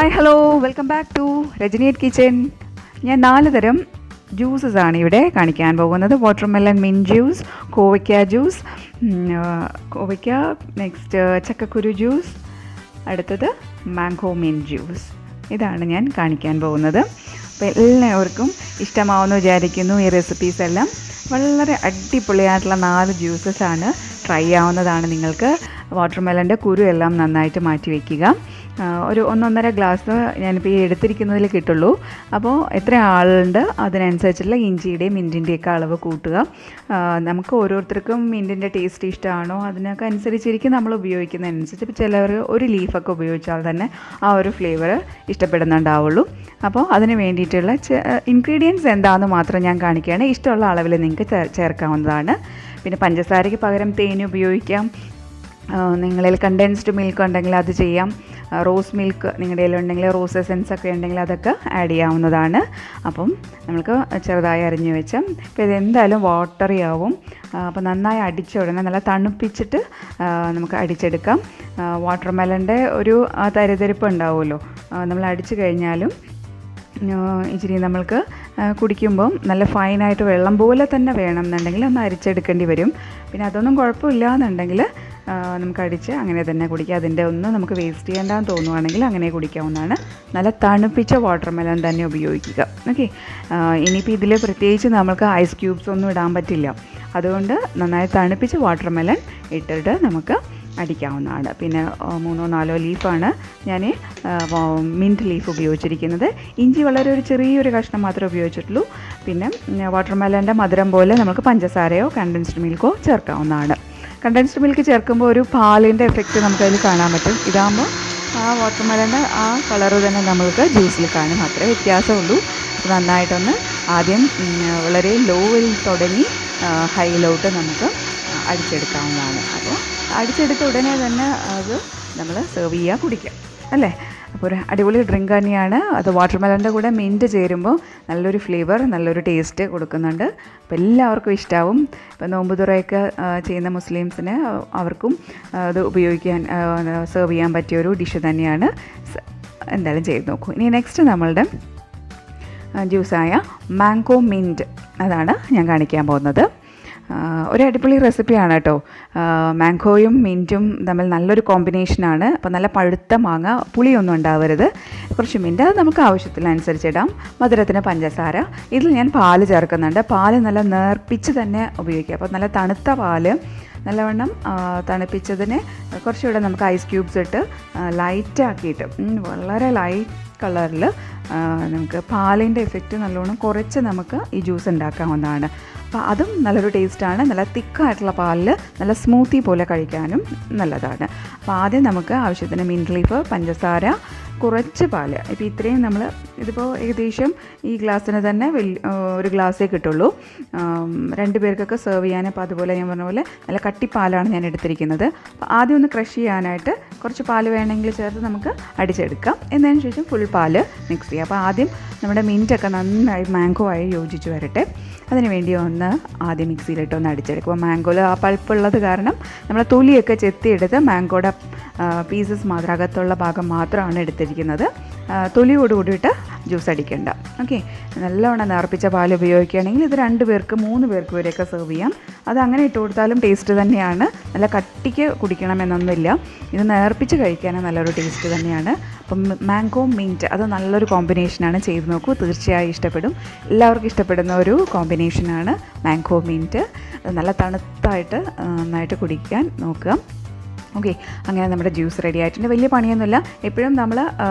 Hi hello, welcome back to രജനിയറ്റ് kitchen. ഞാൻ 4 തരം ജ്യൂസസ് ആണ് ഇവിടെ കാണിക്കാൻ പോകുന്നത്. വാട്ടർമെലൺ മിൻറ്റ് ജ്യൂസ്, കോവയ്ക്ക ജ്യൂസ്, നെക്സ്റ്റ് ചക്കക്കുരു ജ്യൂസ്, അടുത്തത് മാംഗോ മിൻറ്റ് ജ്യൂസ്. ഇതാണ് ഞാൻ കാണിക്കാൻ പോകുന്നത്. അപ്പോൾ എല്ലാവർക്കും ഇഷ്ടമാവുമെന്ന് വിചാരിക്കുന്നു. ഈ റെസിപ്പീസ് എല്ലാം വളരെ അടിപൊളിയായിട്ടുള്ള 4 ജ്യൂസസാണ്. ട്രൈ ആവുന്നതാണ് നിങ്ങൾക്ക്. വാട്ടർമെലൻ്റെ കുരു എല്ലാം നന്നായിട്ട് മാറ്റി വയ്ക്കുക. ഒരു 1-1.5 ഗ്ലാസ് ഞാനിപ്പോൾ ഈ എടുത്തിരിക്കുന്നതിൽ കിട്ടുള്ളൂ. അപ്പോൾ എത്ര ആളുണ്ട് അതിനനുസരിച്ചുള്ള ഇഞ്ചിയുടെയും മിൻറ്റിൻ്റെയൊക്കെ അളവ് കൂട്ടുക. നമുക്ക് ഓരോരുത്തർക്കും മിൻറ്റിൻ്റെ ടേസ്റ്റ് ഇഷ്ടമാണോ അതിനൊക്കെ അനുസരിച്ചിരിക്കും നമ്മൾ ഉപയോഗിക്കുന്നതനുസരിച്ച്. ഇപ്പോൾ ചിലർ ഒരു ലീഫൊക്കെ ഉപയോഗിച്ചാൽ തന്നെ ആ ഒരു ഫ്ലേവർ ഇഷ്ടപ്പെടുന്നുണ്ടാവുള്ളൂ. അപ്പോൾ അതിന് വേണ്ടിയിട്ടുള്ള ഇൻഗ്രീഡിയൻസ് എന്താണെന്ന് മാത്രം ഞാൻ കാണിക്കുകയാണ്. ഇഷ്ടമുള്ള അളവിൽ നിങ്ങൾക്ക് ചേർക്കാവുന്നതാണ്. പിന്നെ പഞ്ചസാരയ്ക്ക് പകരം തേൻ ഉപയോഗിക്കാം. നിങ്ങളിൽ കണ്ടൻസ്ഡ് മിൽക്ക് ഉണ്ടെങ്കിൽ അത് ചെയ്യാം. റോസ് മിൽക്ക് നിങ്ങളുടെ കയ്യിലുണ്ടെങ്കിൽ റോസ് എസൻസ് ഒക്കെ ഉണ്ടെങ്കിൽ അതൊക്കെ ആഡ് ചെയ്യാവുന്നതാണ്. അപ്പം നമുക്ക് ചെറുതായി അരിഞ്ഞു വെച്ചാൽ ഇപ്പോൾ ഇതെന്തായാലും വാട്ടറി ആവും. അപ്പോൾ നന്നായി അടിച്ച ഉടനെ നല്ല തണുപ്പിച്ചിട്ട് നമുക്ക് അടിച്ചെടുക്കാം. വാട്ടർമെലൻ്റെ ഒരു തരിതരിപ്പ് ഉണ്ടാവുമല്ലോ, നമ്മൾ അടിച്ചു കഴിഞ്ഞാലും ഇച്ചിരി നമ്മൾക്ക് കുടിക്കുമ്പം നല്ല ഫൈനായിട്ട് വെള്ളം പോലെ തന്നെ വേണം എന്നുണ്ടെങ്കിൽ ഒന്ന് അരിച്ചെടുക്കേണ്ടി വരും. പിന്നെ അതൊന്നും കുഴപ്പമില്ല എന്നുണ്ടെങ്കിൽ നമുക്ക് അടിച്ച് അങ്ങനെ തന്നെ കുടിക്കാം. അതിൻ്റെ ഒന്നും നമുക്ക് വേസ്റ്റ് ചെയ്യേണ്ടെന്ന് തോന്നുവാണെങ്കിൽ അങ്ങനെ കുടിക്കാവുന്നതാണ്. നല്ല തണുപ്പിച്ച വാട്ടർമെലൺ തന്നെ ഉപയോഗിക്കുക. ഓക്കെ, ഇനിയിപ്പോൾ ഇതിൽ പ്രത്യേകിച്ച് നമുക്ക് ഐസ് ക്യൂബ്സ് ഒന്നും ഇടാൻ പറ്റില്ല. അതുകൊണ്ട് നന്നായി തണുപ്പിച്ച വാട്ടർമെലൺ ഇട്ടിട്ട് നമുക്ക് അടിക്കാവുന്നതാണ്. പിന്നെ 3-4 ലീഫാണ് ഞാൻ മിൻറ്റ് ലീഫ് ഉപയോഗിച്ചിരിക്കുന്നത്. ഇഞ്ചി വളരെ ഒരു ചെറിയൊരു കഷ്ണം മാത്രമേ ഉപയോഗിച്ചിട്ടുള്ളൂ. പിന്നെ വാട്ടർമെലൻ്റെ മധുരം പോലെ നമുക്ക് പഞ്ചസാരയോ കണ്ടൻസ്ഡ് മിൽക്കോ ചേർക്കാവുന്നതാണ്. കണ്ടൻസ്ഡ് മിൽക്ക് ചേർക്കുമ്പോൾ ഒരു പാലിൻ്റെ എഫക്റ്റ് നമുക്കതിൽ കാണാൻ പറ്റും. ഇതാകുമ്പോൾ ആ വാട്ടർമെലൻ്റെ ആ കളറ് തന്നെ നമ്മൾക്ക് ജ്യൂസിൽ കാണും. അത്രേ വ്യത്യാസമുള്ളൂ. നന്നായിട്ടൊന്ന് ആദ്യം വളരെ ലോയിൽ തുടങ്ങി ഹൈയിലോട്ട് നമുക്ക് അടിച്ചെടുക്കാവുന്നതാണ്. അപ്പോൾ അടിച്ചെടുത്ത ഉടനെ തന്നെ അത് നമ്മൾ സെർവ് ചെയ്യുക, കുടിക്കുക അല്ലേ. അപ്പോൾ ഒരു അടിപൊളി ഡ്രിങ്ക് തന്നെയാണ് അത്. വാട്ടർമെലൻ്റെ കൂടെ മിൻറ്റ് ചേരുമ്പോൾ നല്ലൊരു ഫ്ലേവർ, നല്ലൊരു ടേസ്റ്റ് കൊടുക്കുന്നുണ്ട്. അപ്പോൾ എല്ലാവർക്കും ഇഷ്ടമാവും. ഇപ്പോൾ നോമ്പ് തുറയൊക്കെ ചെയ്യുന്ന മുസ്ലിംസിന് അവർക്കും അത് ഉപയോഗിക്കാൻ സെർവ് ചെയ്യാൻ പറ്റിയൊരു ഡിഷ് തന്നെയാണ്. എന്തായാലും ചെയ്ത് നോക്കൂ. ഇനി നെക്സ്റ്റ് നമ്മളുടെ ജ്യൂസായ മാംഗോ മിൻറ്റ്, അതാണ് ഞാൻ കാണിക്കാൻ പോകുന്നത്. ഒരു അടിപൊളി റെസിപ്പിയാണ് കേട്ടോ. മാംഗോയും മിൻറ്റും തമ്മിൽ നല്ലൊരു കോമ്പിനേഷനാണ്. അപ്പോൾ നല്ല പഴുത്ത മാങ്ങ, പുളിയൊന്നും ഉണ്ടാവരുത്. കുറച്ച് മിൻറ്റ് അത് നമുക്ക് ആവശ്യത്തിനനുസരിച്ച് ഇടാം. മധുരത്തിന് പഞ്ചസാര. ഇതിൽ ഞാൻ പാല് ചേർക്കുന്നുണ്ട്. പാല് നല്ല നേർപ്പിച്ച് തന്നെ ഉപയോഗിക്കുക. അപ്പോൾ നല്ല തണുത്ത പാല് നല്ലവണ്ണം തണുപ്പിച്ചതിന് കുറച്ചുകൂടെ നമുക്ക് ഐസ് ക്യൂബ്സ് ഇട്ട് ലൈറ്റാക്കിയിട്ട് വളരെ ലൈറ്റ് കളറിൽ നമുക്ക് പാലിൻ്റെ എഫക്റ്റ് നല്ലോണം കുറച്ച് നമുക്ക് ഈ ജ്യൂസ് ഉണ്ടാക്കാവുന്നതാണ്. അപ്പോൾ അതും നല്ലൊരു ടേസ്റ്റാണ്. നല്ല തിക്കായിട്ടുള്ള പാലിൽ നല്ല സ്മൂത്തി പോലെ കഴിക്കാനും നല്ലതാണ്. അപ്പോൾ ആദ്യം നമുക്ക് ആവശ്യത്തിന് മിൻറ്റ് ലീഫ്, പഞ്ചസാര, കുറച്ച് പാല്. ഇപ്പോൾ ഇത്രയും നമ്മൾ ഇതിപ്പോൾ ഏകദേശം ഈ ഗ്ലാസ്സിന് തന്നെ ഒരു ഗ്ലാസ്സേ കിട്ടുള്ളൂ. 2 പേർക്കൊക്കെ സെർവ് ചെയ്യാൻ. അപ്പോൾ അതുപോലെ ഞാൻ പറഞ്ഞ പോലെ നല്ല കട്ടിപ്പാലാണ് ഞാൻ എടുത്തിരിക്കുന്നത്. അപ്പോൾ ആദ്യം ഒന്ന് ക്രഷ് ചെയ്യാനായിട്ട് കുറച്ച് പാല് വേണമെങ്കിൽ ചേർത്ത് നമുക്ക് അടിച്ചെടുക്കാം. എന്നതിന് ശേഷം ഫുൾ പാല് മിക്സ് ചെയ്യുക. അപ്പോൾ ആദ്യം നമ്മുടെ മിൻറ്റൊക്കെ നന്നായി മാംഗോ ആയി യോജിച്ച് വരട്ടെ. അതിന് വേണ്ടി ഒന്ന് ആദ്യം മിക്സിയിലിട്ട് ഒന്ന് അടിച്ചെടുക്കുക. മാംഗോയിൽ ആ പൾപ്പുള്ളത് കാരണം നമ്മൾ തൊലിയൊക്കെ ചെത്തിയെടുത്ത് മാംഗോയുടെ പീസസ് മാത്രം, അകത്തുള്ള ഭാഗം മാത്രമാണ് എടുത്തിരിക്കുന്നത്. തൊലിയോട് കൂടിയിട്ട് ജ്യൂസ് അടിക്കേണ്ട. ഓക്കെ, നല്ലവണ്ണം നേർപ്പിച്ച പാൽ ഉപയോഗിക്കുകയാണെങ്കിൽ ഇത് 2 പേർക്ക് 3 പേർക്ക് വരെയൊക്കെ സെർവ് ചെയ്യാം. അത് അങ്ങനെ ഇട്ട് കൊടുത്താലും ടേസ്റ്റ് തന്നെയാണ്. നല്ല കട്ടിക്ക് കുടിക്കണമെന്നൊന്നുമില്ല. ഇത് നേർപ്പിച്ച് കഴിക്കാൻ നല്ലൊരു ടേസ്റ്റ് തന്നെയാണ്. അപ്പം മാംഗോ മിൻറ്റ് അത് നല്ലൊരു കോമ്പിനേഷനാണ്. ചെയ്ത് നോക്കൂ, തീർച്ചയായും ഇഷ്ടപ്പെടും. എല്ലാവർക്കും ഇഷ്ടപ്പെടുന്ന ഒരു കോമ്പിനേഷനാണ് മാംഗോ മിൻറ്റ്. നല്ല തണുത്തായിട്ട് നന്നായിട്ട് കുടിക്കാൻ നോക്കുക. ഓക്കെ, അങ്ങനെ നമ്മുടെ ജ്യൂസ് റെഡി ആയിട്ടുണ്ട്. വലിയ പണിയൊന്നുമില്ല. എപ്പോഴും നമ്മൾ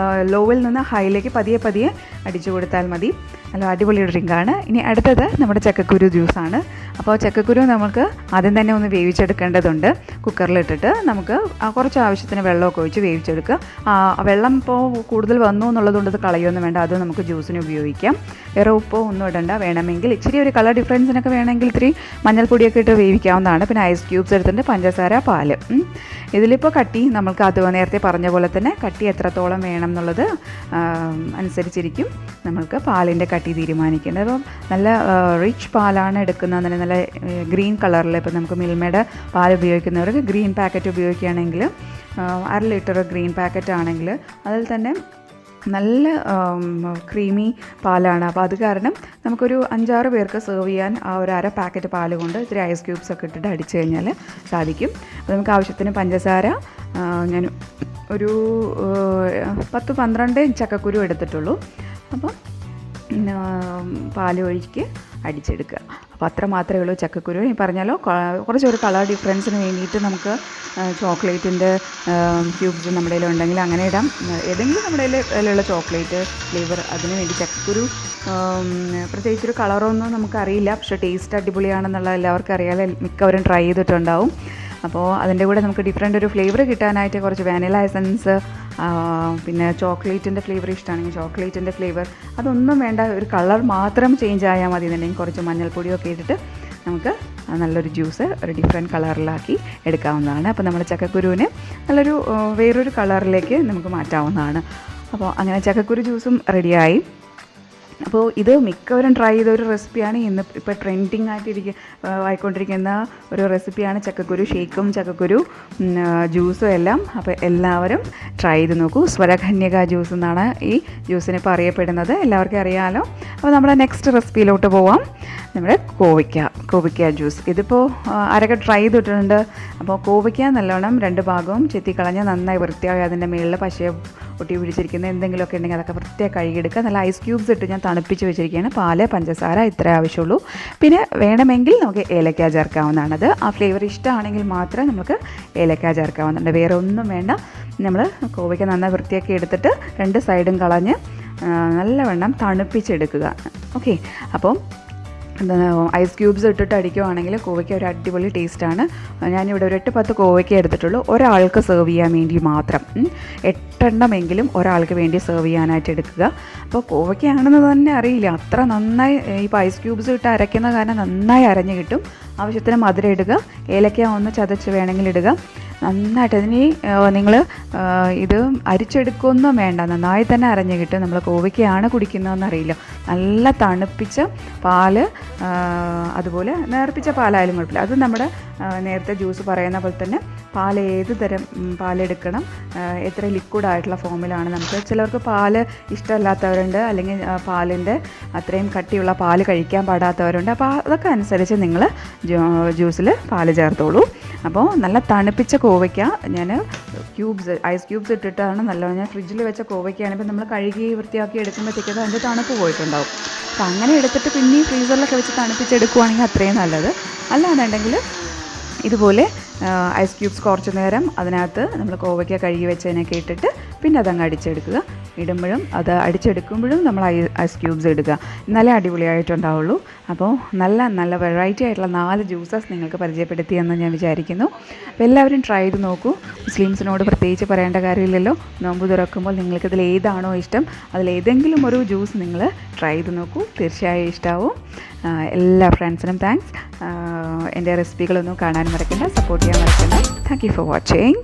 ലോവിൽ നിന്ന് ഹൈയിലേക്ക് പതിയെ അടിച്ചു കൊടുത്താൽ മതി. നല്ല അടിപൊളി ഡ്രിങ്കാണ്. ഇനി അടുത്തത് നമ്മുടെ ചക്കക്കുരു ജ്യൂസാണ്. അപ്പോൾ ചക്കക്കുരു നമുക്ക് ആദ്യം തന്നെ ഒന്ന് വേവിച്ചെടുക്കേണ്ടതുണ്ട്. കുക്കറിലിട്ടിട്ട് നമുക്ക് കുറച്ച് ആവശ്യത്തിന് വെള്ളമൊക്കെ ഒഴിച്ച് വേവിച്ചെടുക്കുക. വെള്ളം ഇപ്പോൾ കൂടുതൽ വന്നു എന്നുള്ളതുകൊണ്ട് ഇത് കളയൊന്നും വേണ്ട. അത് നമുക്ക് ജ്യൂസിന് ഉപയോഗിക്കാം. വേറെ ഉപ്പോ ഒന്നും ഇടണ്ട. വേണമെങ്കിൽ ഇച്ചിരി ഒരു കളർ ഡിഫറൻസിനൊക്കെ വേണമെങ്കിൽ ഇത്തിരി മഞ്ഞൾപ്പൊടിയൊക്കെ ഇട്ട് വേവിക്കാവുന്നതാണ്. പിന്നെ ഐസ് ക്യൂബ്സ് എടുത്തിട്ട് പഞ്ചസാര, പാല്. ഇതിലിപ്പോൾ കട്ടി നമുക്ക് അത് നേരത്തെ പറഞ്ഞ പോലെ തന്നെ കട്ടി എത്രത്തോളം വേണം എന്നുള്ളത് അനുസരിച്ചിരിക്കും നമ്മൾക്ക് പാലിൻ്റെ കട്ടി തീരുമാനിക്കേണ്ടത്. അപ്പം നല്ല റിച്ച് പാലാണ് എടുക്കുന്നത്, നല്ല ഗ്രീൻ കളറിൽ. ഇപ്പോൾ നമുക്ക് മിൽമയുടെ പാൽ ഉപയോഗിക്കുന്നവർക്ക് ഗ്രീൻ പാക്കറ്റ് ഉപയോഗിക്കുകയാണെങ്കിൽ 1/2 ലിറ്റർ ഗ്രീൻ പാക്കറ്റ് ആണെങ്കിൽ അതിൽ തന്നെ നല്ല ക്രീമി പാലാണ്. അപ്പോൾ അത് കാരണം നമുക്കൊരു 5-6 പേർക്ക് സെർവ് ചെയ്യാൻ ആ ഒരു അര പാക്കറ്റ് പാൽ കൊണ്ട് ഇത്തിരി ഐസ് ക്യൂബ്സ് ഒക്കെ ഇട്ടിട്ട് അടിച്ചു കഴിഞ്ഞാൽ സാധിക്കും. അപ്പോൾ നമുക്ക് ആവശ്യത്തിന് പഞ്ചസാര ഞാൻ ഒരു 10-12 ചക്കക്കുരു എടുത്തിട്ടുള്ളൂ. അപ്പം പാൽ ഒഴിക്ക് അടിച്ചെടുക്കുക. അപ്പോൾ അത്ര മാത്രമേ ഉള്ളൂ ചക്കക്കുരു. ഈ പറഞ്ഞാലോ കുറച്ചൊരു കളർ ഡിഫറൻസിന് വേണ്ടിയിട്ട് നമുക്ക് ചോക്ലേറ്റിൻ്റെ ക്യൂബ്സ് നമ്മുടെ കയ്യിലുണ്ടെങ്കിൽ അങ്ങനെ ഇടാം. ഏതെങ്കിലും നമ്മുടെ കയ്യിലുള്ള ചോക്ലേറ്റ് ഫ്ലേവർ അതിന് വേണ്ടി ചക്കക്കുരു പ്രത്യേകിച്ചൊരു കളറൊന്നും നമുക്കറിയില്ല, പക്ഷേ ടേസ്റ്റ് അടിപൊളിയാണെന്നുള്ള എല്ലാവർക്കും അറിയാതെ മിക്കവരും ട്രൈ ചെയ്തിട്ടുണ്ടാവും. അപ്പോൾ അതിൻ്റെ കൂടെ നമുക്ക് ഡിഫറെൻ്റ് ഒരു ഫ്ലേവർ കിട്ടാനായിട്ട് കുറച്ച് വാനില എസൻസ്, പിന്നെ ചോക്ലേറ്റിൻ്റെ ഫ്ലേവർ ഇഷ്ടമാണെങ്കിൽ ചോക്ലേറ്റിൻ്റെ ഫ്ലേവർ, അതൊന്നും വേണ്ട, ഒരു കളർ മാത്രം ചേഞ്ച് ആയാൽ മതി എന്നുണ്ടെങ്കിൽ കുറച്ച് മഞ്ഞൾപ്പൊടിയൊക്കെ ഇട്ടിട്ട് നമുക്ക് നല്ലൊരു ജ്യൂസ് ഒരു ഡിഫറെൻറ്റ് കളറിലാക്കി എടുക്കാവുന്നതാണ്. അപ്പോൾ നമ്മൾ ചക്കക്കുരുവിനെ നല്ലൊരു വേറൊരു കളറിലേക്ക് നമുക്ക് മാറ്റാവുന്നതാണ്. അപ്പോൾ അങ്ങനെ ചക്കക്കുരു ജ്യൂസും റെഡിയായി. അപ്പോൾ ഇത് മിക്കവരും ട്രൈ ചെയ്ത ഒരു റെസിപ്പിയാണ്. ഇപ്പോൾ ട്രെൻഡിങ് ആയിക്കൊണ്ടിരിക്കുന്ന ഒരു റെസിപ്പിയാണ് ചക്കക്കുരു ഷേക്കും ചക്കക്കുരു ജ്യൂസും എല്ലാം. അപ്പോൾ എല്ലാവരും ട്രൈ ചെയ്ത് നോക്കൂ. സ്വരകന്യക ജ്യൂസ് എന്നാണ് ഈ ജ്യൂസിന് ഇപ്പോൾ അറിയപ്പെടുന്നത്, എല്ലാവർക്കും അറിയാമല്ലോ. അപ്പോൾ നമ്മുടെ നെക്സ്റ്റ് റെസിപ്പിയിലോട്ട് പോവാം. നമ്മുടെ കോവയ്ക്ക ജ്യൂസ്. ഇതിപ്പോൾ ആരൊക്കെ ട്രൈ ചെയ്തിട്ടുണ്ട്. അപ്പോൾ കോവയ്ക്ക നല്ലോണം 2 ഭാഗവും ചെത്തിക്കളഞ്ഞ് നന്നായി വൃത്തിയായി അതിൻ്റെ മുകളിൽ പശയെ ഒട്ടി പിടിച്ചിരിക്കുന്ന എന്തെങ്കിലുമൊക്കെ ഉണ്ടെങ്കിൽ അതൊക്കെ വൃത്തിയായി കഴുകിയെടുക്കുക. നല്ല ഐസ് ക്യൂബ്സ് ഇട്ട് ഞാൻ തണുപ്പിച്ച് വെച്ചിരിക്കുകയാണ്. പാല്, പഞ്ചസാര ഇത്ര ആവശ്യമുള്ളൂ. പിന്നെ വേണമെങ്കിൽ നമുക്ക് ഏലക്ക ചേർക്കാവുന്നതാണ്. അത് ആ ഫ്ലേവർ ഇഷ്ടമാണെങ്കിൽ മാത്രമേ നമുക്ക് ഏലക്ക ചേർക്കാവുന്നുണ്ട്, വേറെ ഒന്നും വേണ്ട. നമ്മൾ കോവയ്ക്ക നന്നായി വൃത്തിയാക്കി എടുത്തിട്ട് 2 സൈഡും കളഞ്ഞ് നല്ലവണ്ണം തണുപ്പിച്ചെടുക്കുക. ഓക്കെ, അപ്പം ഐസ് ക്യൂബ്സ് ഇട്ടിട്ട് അടിക്കുവാണെങ്കിൽ കോവയ്ക്ക ഒരു അടിപൊളി ടേസ്റ്റാണ്. ഞാനിവിടെ ഒരു 8-10 കോവയ്ക്ക എടുത്തിട്ടുള്ളൂ, ഒരാൾക്ക് സെർവ് ചെയ്യാൻ വേണ്ടി മാത്രം. 8 എണ്ണമെങ്കിലും ഒരാൾക്ക് വേണ്ടി സെർവ് ചെയ്യാനായിട്ട് എടുക്കുക. അപ്പോൾ കോവയ്ക്കാണെന്ന് തന്നെ അറിയില്ല, അത്ര നന്നായി ഇപ്പോൾ ഐസ് ക്യൂബ്സ് ഇട്ട് അരയ്ക്കുന്ന കാരണം നന്നായി അരഞ്ഞ് കിട്ടും. ആവശ്യത്തിന് മധുരം ഇടുക, ഏലക്ക ഒന്ന് ചതച്ച് വേണമെങ്കിൽ ഇടുക. നന്നായിട്ട് അതിന് നിങ്ങൾ ഇത് അരിച്ചെടുക്കുകയൊന്നും വേണ്ട, നന്നായി തന്നെ അരഞ്ഞ് കിട്ടും. നമ്മൾ കോവയ്ക്കയാണ് കുടിക്കുന്നതെന്നറിയില്ല. നല്ല തണുപ്പിച്ച പാല്, അതുപോലെ നേർപ്പിച്ച പാലായാലും കുഴപ്പമില്ല. അത് നമ്മുടെ നേരത്തെ ജ്യൂസ് പറയുന്ന പോലെ തന്നെ പാൽ ഏത് തരം പാലെടുക്കണം, എത്ര ലിക്വിഡായിട്ടുള്ള ഫോമിലാണ്. നമുക്ക് ചിലർക്ക് പാല് ഇഷ്ടമല്ലാത്തവരുണ്ട്, അല്ലെങ്കിൽ പാലിൻ്റെ അത്രയും കട്ടിയുള്ള പാല് കഴിക്കാൻ പാടാത്തവരുണ്ട്. അപ്പോൾ അതൊക്കെ അനുസരിച്ച് നിങ്ങൾ ജ്യൂസിൽ പാല് ചേർത്തോളൂ. അപ്പോൾ നല്ല തണുപ്പിച്ച കോവയ്ക്ക ഞാൻ ഐസ് ക്യൂബ്സ് ഇട്ടിട്ടാണ് നല്ലോണം. ഞാൻ ഫ്രിഡ്ജിൽ വെച്ച കോവയ്ക്കാണിപ്പോൾ നമ്മൾ കഴുകി വൃത്തിയാക്കി എടുക്കുമ്പോഴത്തേക്കത് അതിൻ്റെ തണുപ്പ് പോയിട്ടുണ്ടാവും. അപ്പോൾ അങ്ങനെ എടുത്തിട്ട് പിന്നെ ഫ്രീസറിലൊക്കെ വെച്ച് തണുപ്പിച്ചെടുക്കുവാണെങ്കിൽ അത്രയും നല്ലത്. അല്ലാന്നുണ്ടെങ്കിൽ ഇതുപോലെ ഐസ് ക്യൂബ്സ് കുറച്ച് നേരം അതിനകത്ത് നമ്മൾ കോവയ്ക്ക കഴുകി വെച്ചതിനൊക്കെ ഇട്ടിട്ട് പിന്നെ അതങ്ങ് അടിച്ചെടുക്കുക. ഇടുമ്പോഴും അത് അടിച്ചെടുക്കുമ്പോഴും നമ്മൾ ഐസ് ക്യൂബ്സ് ഇടുക, എന്നാലേ അടിപൊളിയായിട്ടുണ്ടാവുള്ളൂ. അപ്പോൾ നല്ല വെറൈറ്റി ആയിട്ടുള്ള 4 ജ്യൂസസ് നിങ്ങൾക്ക് പരിചയപ്പെടുത്തിയെന്ന് ഞാൻ വിചാരിക്കുന്നു. അപ്പോൾ എല്ലാവരും ട്രൈ ചെയ്ത് നോക്കൂ. മുസ്ലിംസിനോട് പ്രത്യേകിച്ച് പറയേണ്ട കാര്യമില്ലല്ലോ. നോമ്പ് തുറക്കുമ്പോൾ നിങ്ങൾക്കിതിൽ ഏതാണോ ഇഷ്ടം അതിലേതെങ്കിലും ഒരു ജ്യൂസ് നിങ്ങൾ ട്രൈ ചെയ്ത് നോക്കൂ, തീർച്ചയായും ഇഷ്ടമാവും. എല്ലാ ഫ്രണ്ട്സിനും താങ്ക്സ്. എൻ്റെ റെസിപ്പികളൊന്നും കാണാൻ മറക്കണ്ട, സപ്പോർട്ട് ചെയ്യാൻ മറക്കണ്ട. Thank you for watching.